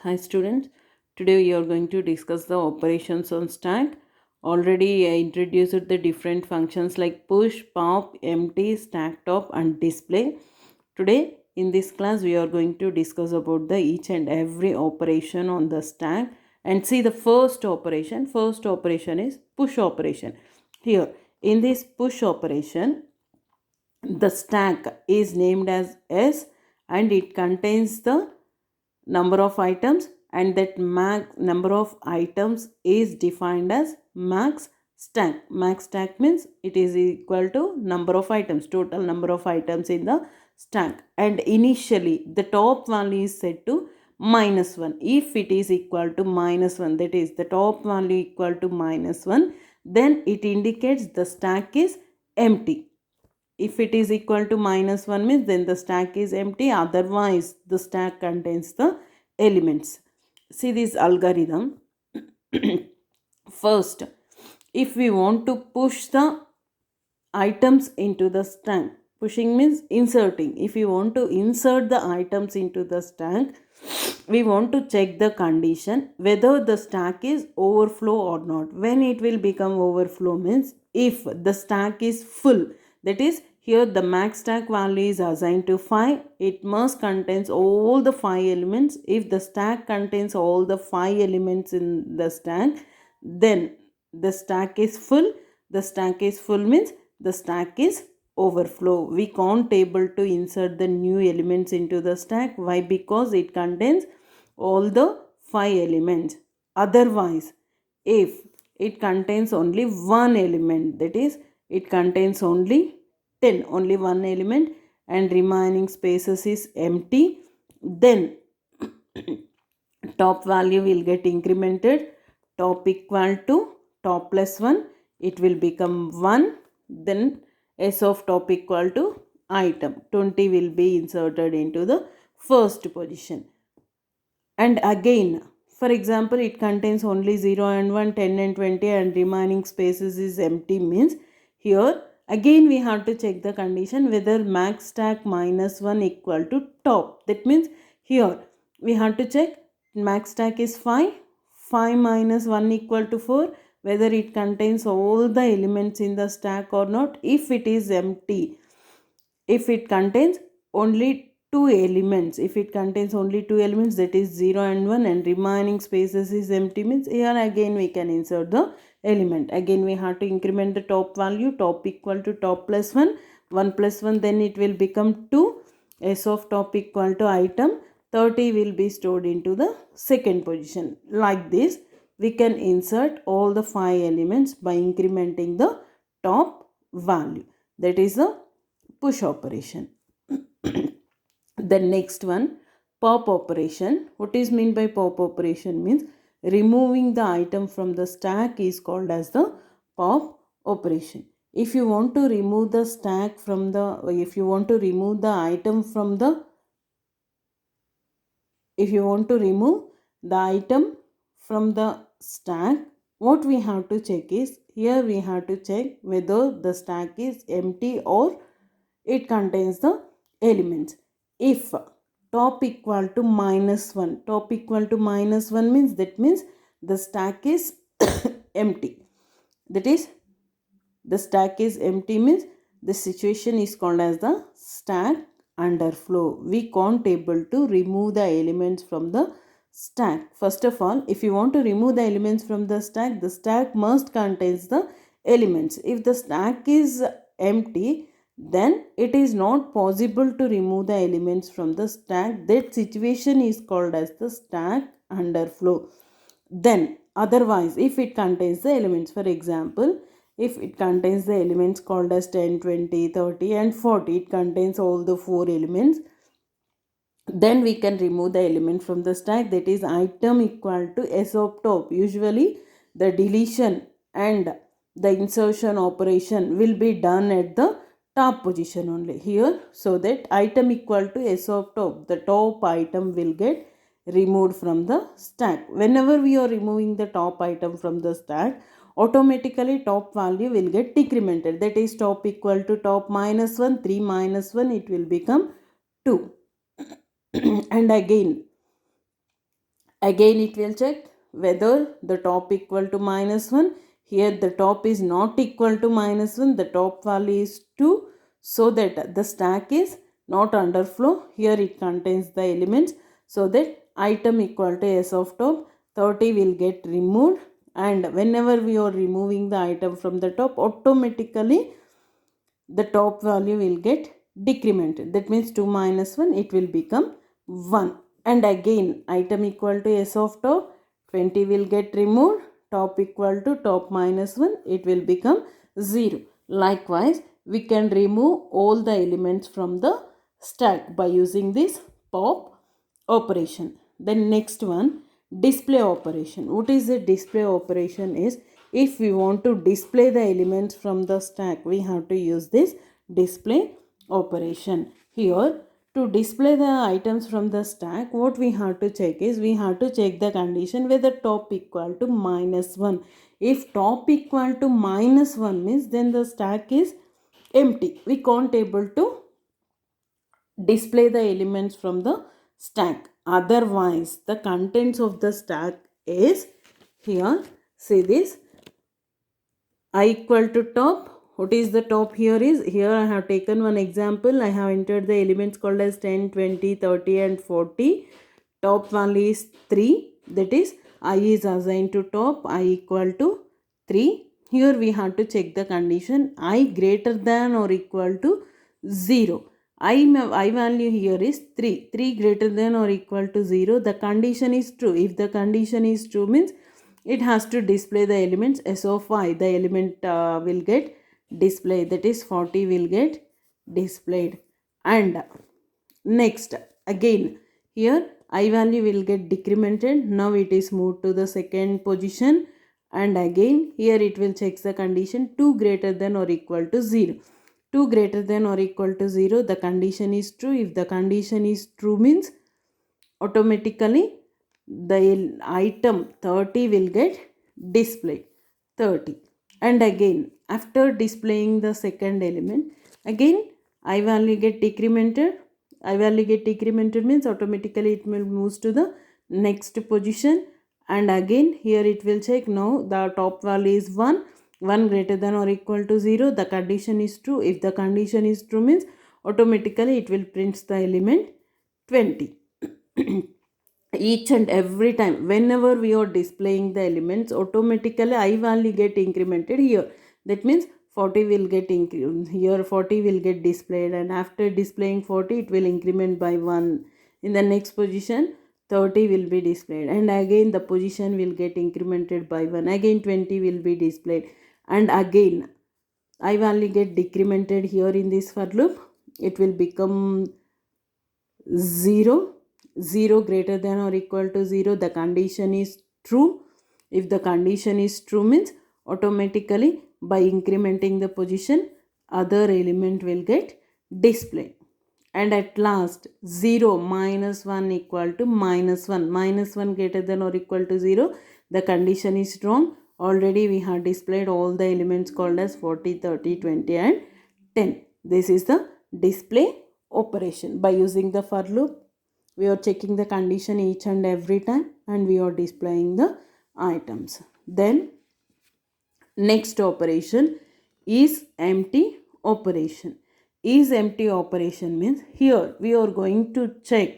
Hi students, today we are going to discuss the operations on stack. Already I introduced the different functions like push, pop, empty, stack top and display. Today in this class we are going to discuss about the each and every operation on the stack and see the first operation. First operation is push operation. Here in this push operation the stack is named as S and it contains the number of items and that max number of items is defined as max stack. Max stack means it is equal to number of items, total number of items in the stack, and initially the top value is set to -1. If it is equal to -1, that is the top value equal to -1, then it indicates the stack is empty. If it is equal to -1 means then the stack is empty, otherwise the stack contains the elements. See this algorithm. First, if we want to push the items into the stack, pushing means inserting. If we want to insert the items into the stack, we want to check the condition whether the stack is overflow or not. When it will become overflow means if the stack is full, that is here the max stack value is assigned to 5, it must contains all the 5 elements. If the stack contains all the 5 elements in the stack, then the stack is full. The stack is full means the stack is overflow. We can't able to insert the new elements into the stack. Why? Because it contains all the 5 elements. Otherwise, if it contains only one element, that is it contains only 10, only one element and remaining spaces is empty, then top value will get incremented. Top equal to top plus 1, it will become 1. Then s of top equal to item 20 will be inserted into the first position. And again, for example, it contains only 0 and 1, 10 and 20 and remaining spaces is empty means here again we have to check the condition whether max stack -1 equal to top. That means here we have to check max stack is 5, 5 minus 1 equal to 4, whether it contains all the elements in the stack or not. If it is empty, if it contains only two elements, if it contains only two elements, that is 0 and 1 and remaining spaces is empty means here again we can insert the element. Again we have to increment the top value, top equal to top plus 1, 1 plus 1, then it will become 2, s of top equal to item 30 will be stored into the second position. Like this we can insert all the 5 elements by incrementing the top value. That is the push operation. The next one, pop operation. What is meant by pop operation means removing the item from the stack is called as the pop operation. If you want to remove the stack from the, if you want to remove the item from the, if you want to remove the item from the stack, what we have to check is, here we have to check whether the stack is empty or it contains the elements. If top equal to -1, top equal to -1 means that means the stack is empty. That is the stack is empty means the situation is called as the stack underflow. We can't able to remove the elements from the stack. First of all, if you want to remove the elements from the stack must contains the elements. If the stack is empty, then it is not possible to remove the elements from the stack. That situation is called as the stack underflow. Then otherwise, if it contains the elements, for example, if it contains the elements called as 10, 20, 30 and 40, it contains all the 4 elements, then we can remove the element from the stack, that is item equal to s of top. Usually the deletion and the insertion operation will be done at the top position only here, so that item equal to s of top, the top item will get removed from the stack. Whenever we are removing the top item from the stack, automatically top value will get decremented, that is top equal to top -1, 3 -1, it will become 2. And again Again it will check whether the top equal to -1. Here the top is not equal to -1. The top value is 2. So that the stack is not underflow. Here it contains the elements. So that item equal to S of top 30 will get removed. And whenever we are removing the item from the top, automatically the top value will get decremented. That means 2 minus 1, it will become 1. And again item equal to S of top 20 will get removed. Top equal to top minus 1, it will become 0. Likewise, we can remove all the elements from the stack by using this pop operation. Then next one, display operation. What is the display operation is, if we want to display the elements from the stack, we have to use this display operation. Here, to display the items from the stack, what we have to check is, we have to check the condition whether top equal to -1. If top equal to -1 means, then the stack is empty. We can't able to display the elements from the stack. Otherwise, the contents of the stack is here. See this, I equal to top. What is the top here is, here I have taken one example. I have entered the elements called as 10, 20, 30 and 40. Top value is 3. That is, I is assigned to top. I equal to 3. Here we have to check the condition. I greater than or equal to 0. I value here is 3. 3 greater than or equal to 0. The condition is true. If the condition is true means, it has to display the elements S of I. The element will get displayed. That is 40 will get displayed. And next, again here I value will get decremented. Now it is moved to the second position. And again here it will check the condition 2 greater than or equal to 0. 2 greater than or equal to 0. The condition is true. If the condition is true means, automatically the item 30 will get displayed. 30. And again after displaying the second element, again I value get decremented. I value get decremented means, automatically it will move to the next position. And again here it will check, now the top value is 1. 1 greater than or equal to 0. The condition is true. If the condition is true means, automatically it will print the element 20. Each and every time whenever we are displaying the elements, automatically I value get incremented here. That means 40 will get here 40 will get displayed, and after displaying 40 it will increment by 1. In the next position 30 will be displayed, and again the position will get incremented by 1. Again 20 will be displayed, and again I value get decremented here in this for loop. It will become 0. 0 greater than or equal to 0. The condition is true. If the condition is true means, automatically by incrementing the position, other element will get displayed. And at last 0 minus 1 equal to -1. -1 greater than or equal to 0. The condition is wrong. Already we have displayed all the elements called as 40, 30, 20 and 10. This is the display operation. By using the for loop, we are checking the condition each and every time, and we are displaying the items. Then next operation is empty operation. Is empty operation means, here we are going to check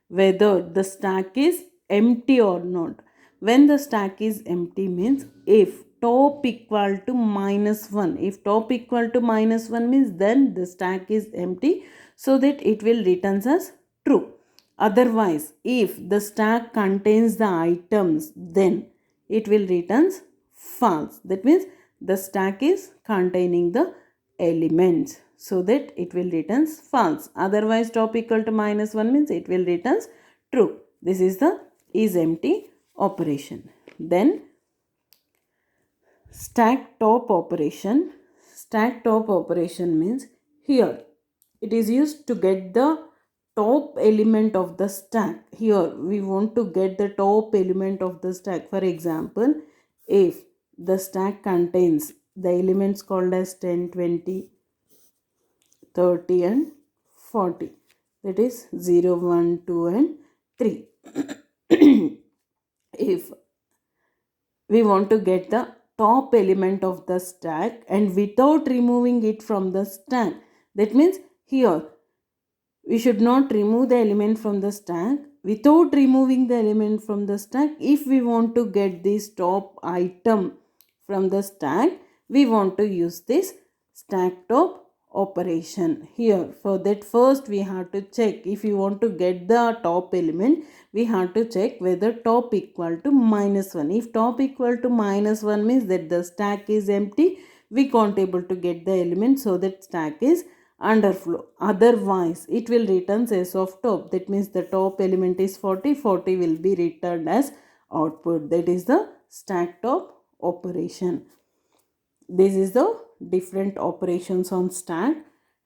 whether the stack is empty or not. When the stack is empty means, if top equal to -1. If top equal to -1 means, then the stack is empty, so that it will returns as true. Otherwise, if the stack contains the items, then it will returns false. That means the stack is containing the elements, so that it will returns false. Otherwise, top equal to -1 means, it will returns true. This is the is empty operation. Then stack top operation. Stack top operation means, here it is used to get the top element of the stack. Here we want to get the top element of the stack. For example, if the stack contains the elements called as 10, 20, 30 and 40, that is 0, 1, 2 and 3. if we want to get the top element of the stack and without removing it from the stack, that means here we should not remove the element from the stack. Without removing the element from the stack, if we want to get this top item from the stack, we want to use this stack top operation here. For that, first we have to check, if you want to get the top element, we have to check whether top equal to -1. If top equal to -1 means that the stack is empty, we can't able to get the element, so that stack is underflow. Otherwise, it will return s of top. That means the top element is 40, 40 will be returned as output. That is the stack top operation. This is the different operations on stack.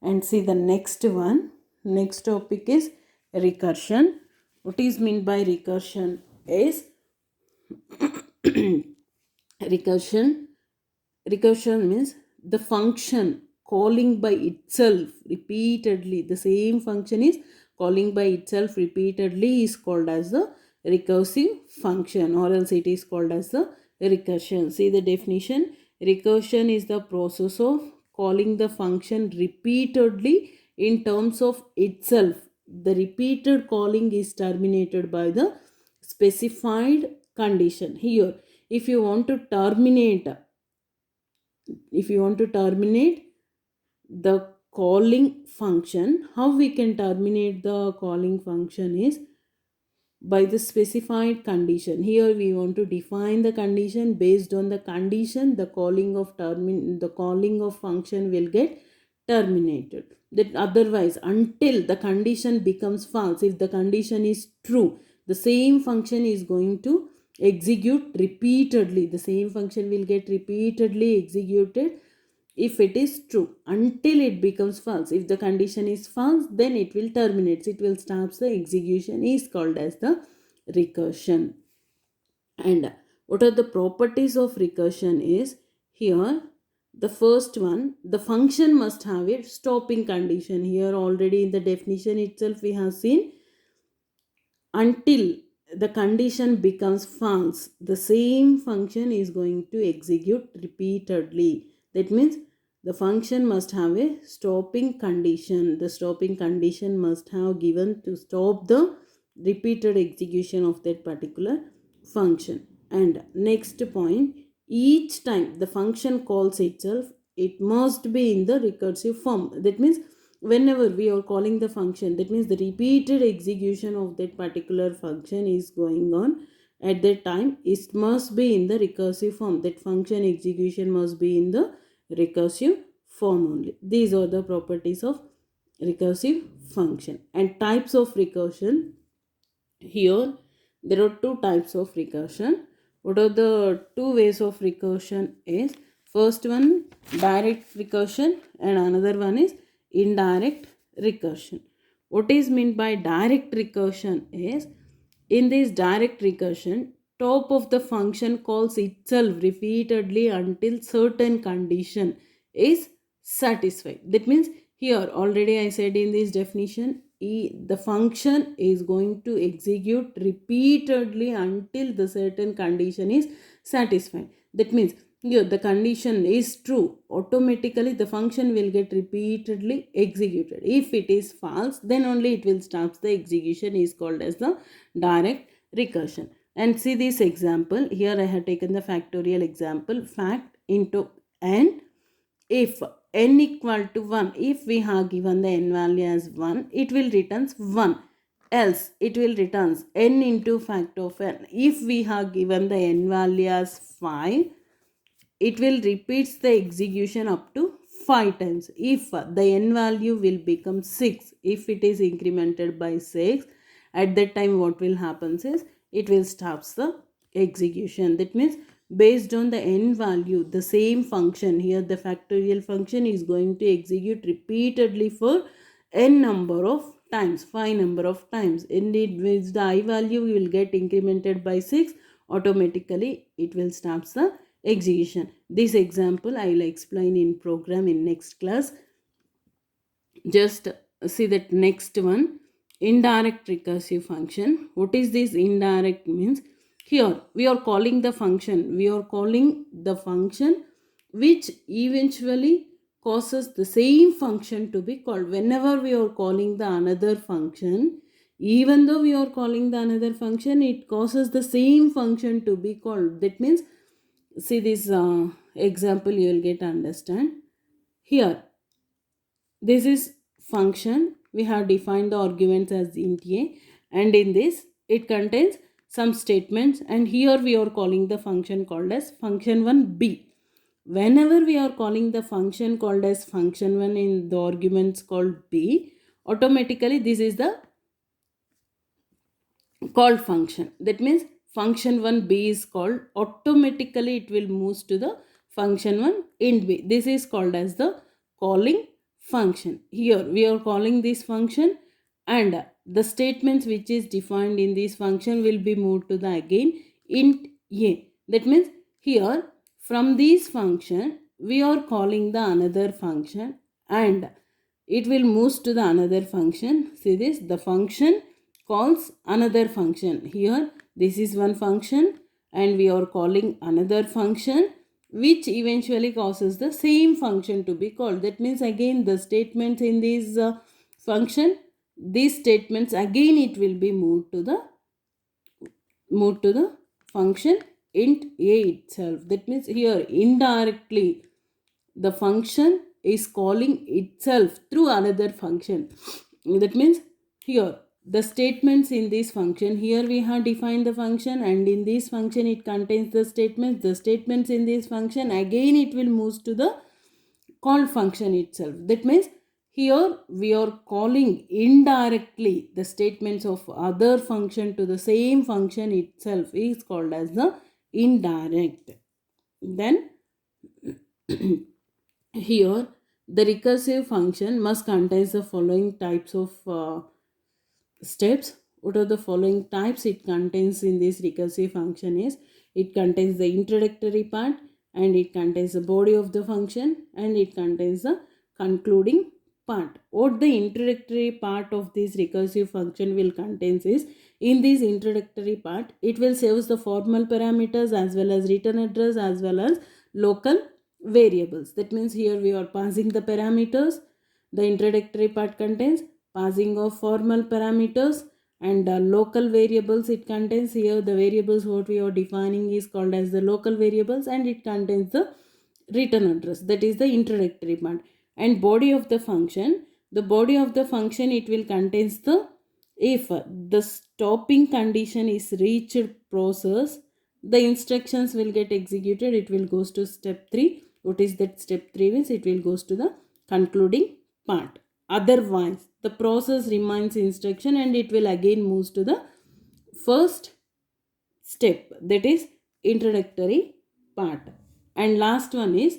And see the next one. Next topic is recursion. What is meant by recursion is recursion means the function calling by itself repeatedly. The same function is calling by itself repeatedly is called as the recursive function, or else it is called as the recursion. See the definition. Recursion is the process of calling the function repeatedly in terms of itself. The repeated calling is terminated by the specified condition. Here, if you want to terminate the calling function, how we can terminate the calling function is by the specified condition. Here we want to define the condition. Based on the condition, the calling of function will get terminated. That otherwise, until the condition becomes false, if the condition is true, the same function is going to execute repeatedly. The same function will get repeatedly executed if it is true until it becomes false. If the condition is false, then it will terminate. It will stop the execution, is called as the recursion. And what are the properties of recursion is, here the first one, the function must have a stopping condition. Here already in the definition itself we have seen, until the condition becomes false, the same function is going to execute repeatedly. That means the function must have a stopping condition. The stopping condition must have given to stop the repeated execution of that particular function. And next point, each time the function calls itself, it must be in the recursive form. That means whenever we are calling the function, that means the repeated execution of that particular function is going on at that time, it must be in the recursive form. That function execution must be in the recursive form only. These are the properties of recursive function. And types of recursion, here there are two types of recursion. What are the two ways of recursion is, first one direct recursion and another one is indirect recursion. What is meant by direct recursion is, in this direct recursion, top of the function calls itself repeatedly until certain condition is satisfied. That means here already I said in this definition, the function is going to execute repeatedly until the certain condition is satisfied. That means here the condition is true, automatically the function will get repeatedly executed. If it is false, then only it will stop the execution, is called as the direct recursion. And see this example, here I have taken the factorial example, fact into n. If n equal to 1, if we have given the n value as 1, it will returns 1. Else it will returns n into fact of n. If we have given the n value as 5, it will repeats the execution up to 5 times. If the n value will become 6, if it is incremented by 6, at that time what will happen is, it will stops the execution. That means based on the n value, the same function, here the factorial function is going to execute repeatedly for n number of times, 5 number of times. Indeed, with the I value will get incremented by 6, automatically it will stop the execution. This example I will explain in program in next class. Just see that next one, indirect recursive function. What is this indirect means? Here we are calling the function, which eventually causes the same function to be called. Whenever we are calling the another function, even though we are calling the another function, it causes the same function to be called. That means, see this example, you will get understand. Here, this is function. We have defined the arguments as int a, and in this it contains some statements, and here we are calling the function called as function1 b. Whenever we are calling the function called as function1 in the arguments called b, automatically this is the called function. That means function1 b is called, automatically it will move to the function1 int b. This is called as the calling function. Here we are calling this function, and the statements which is defined in this function will be moved to the again int a. That means here from this function we are calling the another function, and it will move to the another function. See this, the function calls another function. Here this is one function, and we are calling another function, which eventually causes the same function to be called. That means again the statements in this function, these statements again it will be moved to the function int a itself. That means here indirectly the function is calling itself through another function. That means here the statements in this function, here we have defined the function, and in this function it contains the statements. The statements in this function again it will move to the called function itself. That means here we are calling indirectly the statements of other function to the same function itself, is called as the indirect. Then here the recursive function must contain the following types of steps. What are the following types it contains in this recursive function is, it contains the introductory part, and it contains the body of the function, and it contains the concluding part. What the introductory part of this recursive function will contains is, in this introductory part it will save the formal parameters as well as return address as well as local variables. That means here we are passing the parameters. The introductory part contains passing of formal parameters, and local variables it contains. Here the variables what we are defining is called as the local variables, and it contains the return address. That is the introductory part. And body of the function, the body of the function it will contains the, if the stopping condition is reached process, the instructions will get executed. It will goes to step 3. What is that step 3 means? It will goes to the concluding part. Otherwise the process remains instruction, and it will again moves to the first step, that is introductory part. And last one is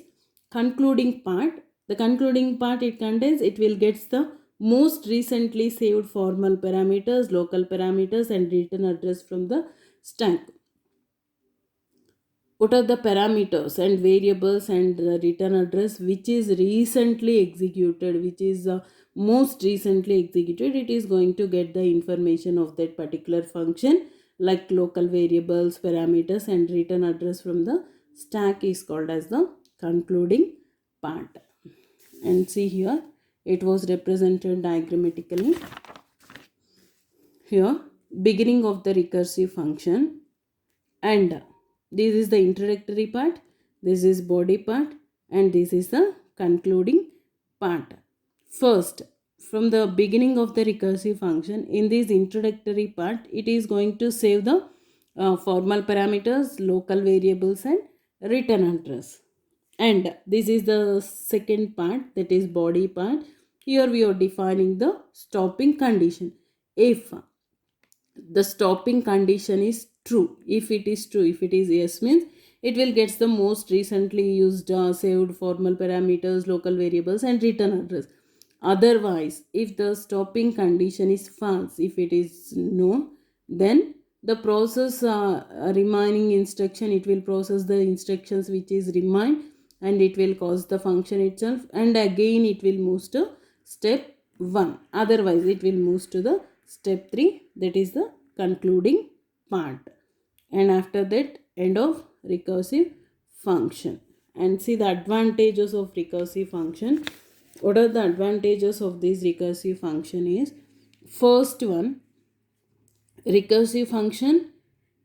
concluding part. The concluding part it contains, it will gets the most recently saved formal parameters, local parameters, and return address from the stack. What are the parameters and variables and the return address which is recently executed, which is most recently executed? It is going to get the information of that particular function, like local variables, parameters, and return address from the stack is called as the concluding part. And see here it was represented diagrammatically. Here beginning of the recursive function, and this is the introductory part, this is body part, and this is the concluding part. First, from the beginning of the recursive function, in this introductory part it is going to save the formal parameters, local variables, and return address. And this is the second part, that is body part. Here we are defining the stopping condition. If the stopping condition is true, if it is true, if it is yes means it will get the most recently used saved formal parameters, local variables, and return address. Otherwise, if the stopping condition is false, if it is no, then the process remaining instruction, it will process the instructions which is remain, and it will cause the function itself, and again it will move to step 1. Otherwise it will move to the step 3, that is the concluding part. and after that end of recursive function. And see the advantages of recursive function. What are the advantages of this recursive function is, first one, recursive function,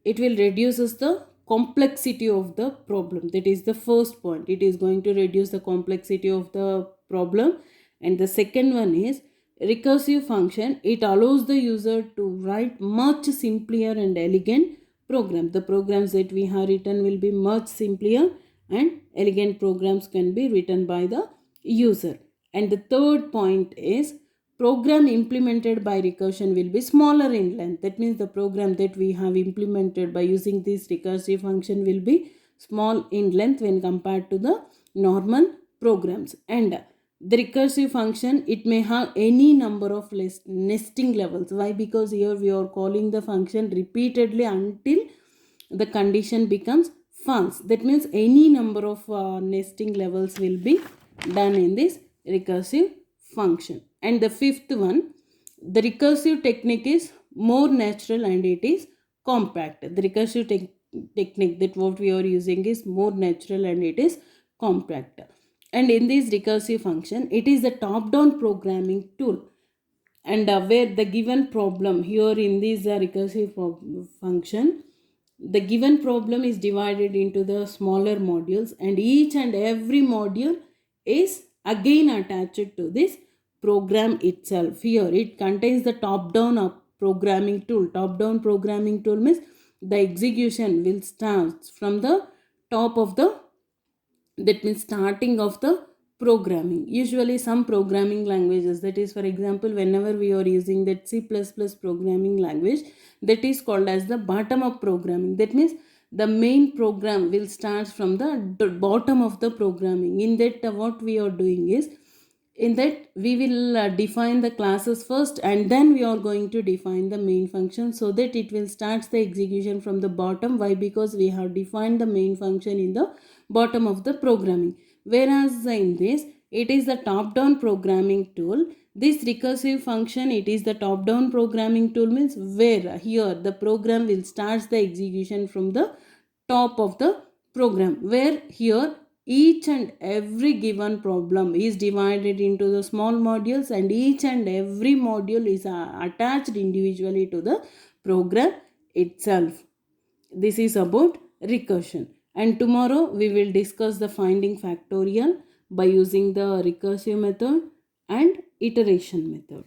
it will reduces the complexity of the problem. That is the first point. It is going to reduce the complexity of the problem. And the second one is, recursive function, it allows the user to write much simpler and elegant program. The programs that we have written will be much simpler and elegant programs can be written by the user. And the third point is, program implemented by recursion will be smaller in length. That means the program that we have implemented by using this recursive function will be small in length when compared to the normal programs. And the recursive function, it may have any number of nesting levels. Why? Because here we are calling the function repeatedly until the condition becomes false. That means any number of nesting levels will be done in this recursive function. And the fifth one, the recursive technique is more natural and it is compact. The recursive technique that what we are using is more natural and it is compact. And in this recursive function, it is a top-down programming tool. And where the given problem here in this recursive function, the given problem is divided into the smaller modules, and each and every module is again attached to this program itself. Here it contains the top-down programming tool. Top-down programming tool means the execution will start from the top of the, that means starting of the programming. Usually some programming languages, that is for example whenever we are using that C++ programming language, that is called as the bottom up programming. That means the main program will start from the bottom of the programming. In that what we are doing is, in that we will define the classes first and then we are going to define the main function, so that it will start the execution from the bottom. Why? Because we have defined the main function in the bottom of the programming. Whereas in this, it is the top down programming tool. This recursive function, it is the top down programming tool means where here the program will start the execution from the top of the program, where here each and every given problem is divided into the small modules and each and every module is attached individually to the program itself. This is about recursion. And tomorrow we will discuss the finding factorial by using the recursive method and iteration method.